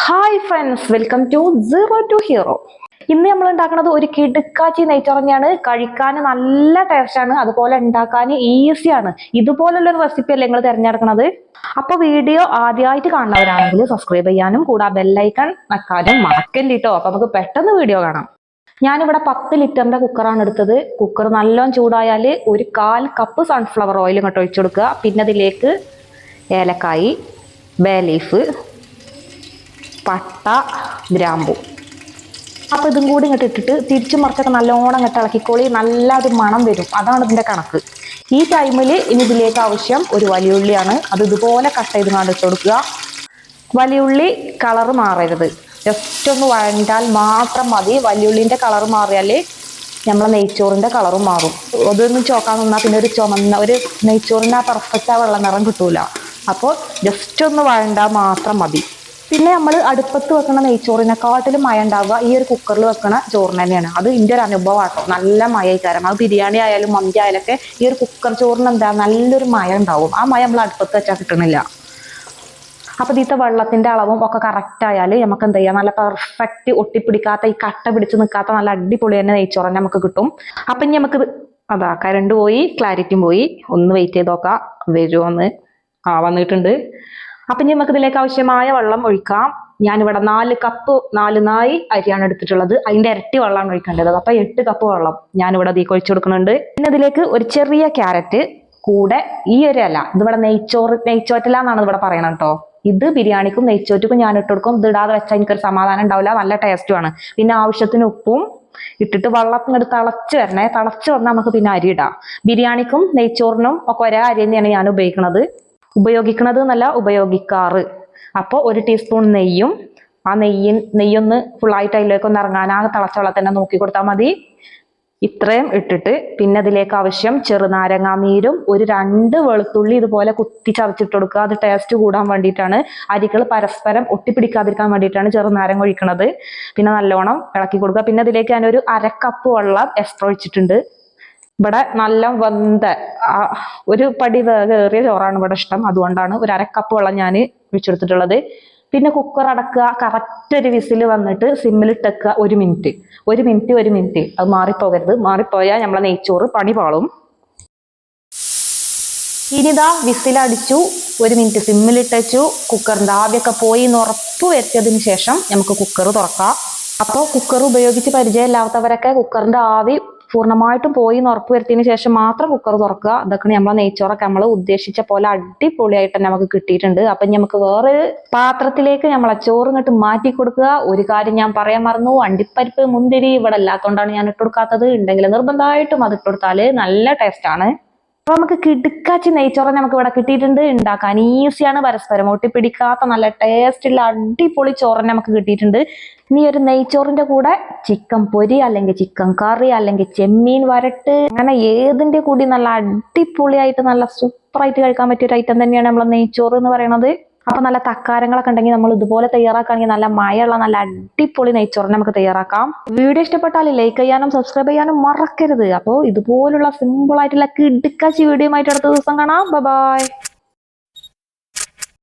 Hi friends, welcome to zero to hero. ഇന്ന് നമ്മൾ ഉണ്ടാക്കുന്നത് ഒരു കിടുക്കാച്ചി നെയ്ച്ചോറന്നെയാണ്. കഴിക്കാൻ നല്ല ടേസ്റ്റാണ്, അതുപോലെ ഉണ്ടാക്കാൻ ഈസിയാണ്. ഇതുപോലുള്ള ഒരു റെസിപ്പി അല്ലേ നിങ്ങൾ തിരഞ്ഞെടുക്കുന്നത്. അപ്പൊ വീഡിയോ ആദ്യമായിട്ട് കാണുന്നവരാണെങ്കിൽ സബ്സ്ക്രൈബ് ചെയ്യാനും കൂടാതെ ബെല്ലൈക്കൺ വെക്കാനും മറക്കല്ലേ കേട്ടോ. അപ്പൊ നമുക്ക് പെട്ടെന്ന് വീഡിയോ കാണാം. ഞാനിവിടെ 10 ലിറ്ററിന്റെ കുക്കറാണ് എടുത്തത്. കുക്കർ നല്ലോണം ചൂടായാൽ ഒരു 1/4 കപ്പ് സൺഫ്ലവർ ഓയിൽ ഇങ്ങോട്ട് ഒഴിച്ചു കൊടുക്കുക. പിന്നെ അതിലേക്ക് ഏലക്കായി, ബേ ലീഫ്, പട്ട, ഗ്രാമ്പു. അപ്പോൾ ഇതും കൂടി ഇങ്ങോട്ട് ഇട്ടിട്ട് തിരിച്ചു മറിച്ചൊക്കെ നല്ലോണം ഇങ്ങോട്ട് ഇളക്കിക്കോളി. നല്ല ഒരു മണം വരും, അതാണ് ഇതിൻ്റെ കണക്ക്. ഈ ടൈമിൽ ഇനി ഇതിലേക്ക് ആവശ്യം ഒരു വലിയുള്ളിയാണ്. അത് ഇതുപോലെ കട്ട് ചെയ്ത് ഇട്ട് കൊടുക്കുക. വലിയുള്ളി കളറ് മാറരുത്, ജസ്റ്റ് ഒന്ന് വഴണ്ടാൽ മാത്രം മതി. വലിയുള്ളിൻ്റെ കളറ് മാറിയാൽ നമ്മളെ നെയ്ച്ചോറിൻ്റെ കളറും മാറും. അതൊന്നും ചോക്കാൻ നിന്നാൽ പിന്നെ ഒരു ചുമന്ന ഒരു നെയ്ച്ചോറിൻ്റെ ആ പെർഫെക്റ്റ് ആ വെള്ള നിറം കിട്ടൂല. അപ്പോൾ ജസ്റ്റ് ഒന്ന് വഴണ്ടാൽ മാത്രം മതി. പിന്നെ നമ്മൾ അടുപ്പത്ത് വെക്കുന്ന നെയ്ച്ചോറിനെക്കാട്ടിലും മയം ഉണ്ടാവുക ഈ ഒരു കുക്കറിൽ വെക്കുന്ന ചോറിന് തന്നെയാണ്. അത് എൻ്റെ ഒരു അനുഭവമാട്ടോ. നല്ല മയക്കാരം. അത് ബിരിയാണി ആയാലും മന്തി ആയാലൊക്കെ ഈ ഒരു കുക്കർ ചോറിന് എന്താ നല്ലൊരു മയം ഉണ്ടാവും. ആ മയം നമ്മൾ അടുപ്പത്ത് വെച്ചാൽ കിട്ടണില്ല. അപ്പോൾ ഇതിത്തെ വെള്ളത്തിൻ്റെ അളവും ഒക്കെ കറക്റ്റ് ആയാൽ നമുക്ക് എന്ത് ചെയ്യാം, നല്ല പെർഫെക്റ്റ് ഒട്ടിപ്പിടിക്കാത്ത ഈ കട്ട പിടിച്ച് നിൽക്കാത്ത നല്ല അടിപൊളി തന്നെ നെയ്ച്ചോറ് തന്നെ നമുക്ക് കിട്ടും. അപ്പം ഇനി നമുക്ക് അതാ കരണ്ട് പോയി, ക്ലാരിറ്റിയും പോയി. ഒന്ന് വെയിറ്റ് ചെയ്ത് നോക്കാം വരുമോന്ന്. വന്നിട്ടുണ്ട്. അപ്പം ഇനി നമുക്ക് ഇതിലേക്ക് ആവശ്യമായ വെള്ളം ഒഴിക്കാം. ഞാനിവിടെ 4 കപ്പ് 4 നാഴി അരിയാണ് എടുത്തിട്ടുള്ളത്. അതിൻ്റെ ഇരട്ടി വെള്ളമാണ് ഒഴിക്കേണ്ടത്. അപ്പം 8 കപ്പ് വെള്ളം ഞാനിവിടെ ഇതിലേക്ക് ഒഴിച്ചു കൊടുക്കുന്നുണ്ട്. പിന്നെ ഇതിലേക്ക് ഒരു ചെറിയ ക്യാരറ്റ്, കൂടെ ഈ ഒരു ഇല, ഇതിവിടെ നെയ്ച്ചോറ്റില എന്നാണ് ഇവിടെ പറയണം കേട്ടോ. ഇത് ബിരിയാണിക്കും നെയ്ച്ചോറ്റിക്കും ഞാൻ ഇട്ട് കൊടുക്കും. ഇത് ഇടാതെ വെച്ചാൽ എനിക്കൊരു സമാധാനം ഉണ്ടാവില്ല, നല്ല ടേസ്റ്റുമാണ്. പിന്നെ ആവശ്യത്തിന് ഉപ്പും ഇട്ടിട്ട് വെള്ളം ഇങ്ങോട്ട് തിളച്ച് വരണേ. തിളച്ച് വന്നാൽ നമുക്ക് പിന്നെ അരി ഇടാം. ബിരിയാണിക്കും നെയ്ച്ചോറിനും ഒക്കെ ഒരേ അരി തന്നെയാണ് ഞാൻ ഉപയോഗിക്കുന്നത് എന്നല്ല, ഉപയോഗിക്കാറ്. അപ്പോൾ 1 ടീസ്പൂൺ നെയ്യും, ആ നെയ്യൊന്ന് ഫുള്ളായിട്ട് അതിലേക്കൊന്ന് ഇറങ്ങാൻ ആ തിളച്ച വെള്ളം തന്നെ നോക്കി കൊടുത്താൽ മതി. ഇത്രയും ഇട്ടിട്ട് പിന്നെ അതിലേക്ക് ആവശ്യം ചെറുനാരങ്ങാ നീരും ഒരു 2 വെളുത്തുള്ളി ഇതുപോലെ കുത്തി ചതച്ചിട്ട് കൊടുക്കുക. അത് ടേസ്റ്റ് കൂടാൻ വേണ്ടിയിട്ടാണ്. അരികൾ പരസ്പരം ഒട്ടിപ്പിടിക്കാതിരിക്കാൻ വേണ്ടിയിട്ടാണ് ചെറുനാരങ്ങ ഒഴിക്കുന്നത്. പിന്നെ നല്ലോണം ഇളക്കി കൊടുക്കുക. പിന്നെ അതിലേക്ക് ഞാനൊരു 1/2 കപ്പ് വെള്ളം എക്സ്ട്രാ ഒഴിച്ചിട്ടുണ്ട്. ഇവിടെ നല്ല വെന്ത ഒരു പടി വേറിയ ചോറാണ് ഇവിടെ ഇഷ്ടം. അതുകൊണ്ടാണ് ഒരു 1/2 കപ്പ് വെള്ളം ഞാൻ ഒഴിച്ചെടുത്തിട്ടുള്ളത്. പിന്നെ കുക്കർ അടക്കുക. കറക്റ്റ് ഒരു വിസിൽ വന്നിട്ട് സിമ്മിലിട്ടേക്കുക. 1 മിനിറ്റ്. അത് മാറിപ്പോകരുത്. മാറിപ്പോയാൽ നമ്മളെ നെയ്ച്ചോറ് പണി പാളും. ഇനിതാ വിസിലടിച്ചു. 1 മിനിറ്റ് സിമ്മിലിട്ടു. കുക്കറിൻ്റെ ആവിയൊക്കെ പോയി എന്ന് ഉറപ്പ് വരുത്തിയതിന് ശേഷം നമുക്ക് കുക്കർ തുറക്കാം. അപ്പോൾ കുക്കർ ഉപയോഗിച്ച് പരിചയമില്ലാത്തവരൊക്കെ കുക്കറിൻ്റെ ആവി പൂർണ്ണമായിട്ടും പോയി എന്ന് ഉറപ്പ് വരുത്തിയതിന് ശേഷം മാത്രം കുക്കർ തുറക്കുക. അതൊക്കെ നമ്മളെ നെയ്ച്ചോറൊക്കെ നമ്മൾ ഉദ്ദേശിച്ച പോലെ അടിപൊളിയായിട്ട് തന്നെ നമുക്ക് കിട്ടിയിട്ടുണ്ട്. അപ്പം നമുക്ക് വേറൊരു പാത്രത്തിലേക്ക് നമ്മളെ ചോറ് ഇങ്ങോട്ട് മാറ്റി കൊടുക്കുക. ഒരു കാര്യം ഞാൻ പറയാൻ മറന്നു, അണ്ടിപ്പരിപ്പ് മുന്തിരി ഇവിടെ ഇല്ലാത്തതുകൊണ്ടാണ് ഞാൻ ഇട്ട് കൊടുക്കാത്തത്. ഉണ്ടെങ്കിൽ നിർബന്ധമായിട്ടും അത് ഇട്ട് കൊടുത്താൽ നല്ല ടേസ്റ്റാണ്. അപ്പൊ നമുക്ക് കിടുക്കാച്ചി നെയ്ച്ചോറ് നമുക്ക് ഇവിടെ കിട്ടിയിട്ടുണ്ട്. ഉണ്ടാക്കാൻ ഈസിയാണ്, പരസ്പരം ഒട്ടിപ്പിടിക്കാത്ത നല്ല ടേസ്റ്റുള്ള അടിപൊളി ചോറിന് നമുക്ക് കിട്ടിയിട്ടുണ്ട്. ഇനി ഒരു നെയ്ച്ചോറിന്റെ കൂടെ ചിക്കൻ പൊരി അല്ലെങ്കിൽ ചിക്കൻ കറി അല്ലെങ്കിൽ ചെമ്മീൻ വരട്ട്, അങ്ങനെ ഏതിന്റെ കൂടി നല്ല അടിപൊളിയായിട്ട് നല്ല സൂപ്പറായിട്ട് കഴിക്കാൻ പറ്റിയ ഒരു ഐറ്റം തന്നെയാണ് നമ്മളെ നെയ്ച്ചോറ് എന്ന് പറയുന്നത്. അപ്പൊ നല്ല തക്കാരങ്ങളൊക്കെ ഉണ്ടെങ്കിൽ നമ്മൾ ഇതുപോലെ തയ്യാറാക്കുകയാണെങ്കിൽ നല്ല മയമുള്ള നല്ല അടിപൊളി നെയ്ച്ചോറിനെ നമുക്ക് തയ്യാറാക്കാം. വീഡിയോ ഇഷ്ടപ്പെട്ടാൽ ലൈക്ക് ചെയ്യാനും സബ്സ്ക്രൈബ് ചെയ്യാനും മറക്കരുത്. അപ്പോൾ ഇതുപോലുള്ള സിമ്പിൾ ആയിട്ടുള്ള കിടുക്കാച്ചി വീഡിയോ ആയിട്ട് അടുത്ത ദിവസം കാണാം. ബൈ.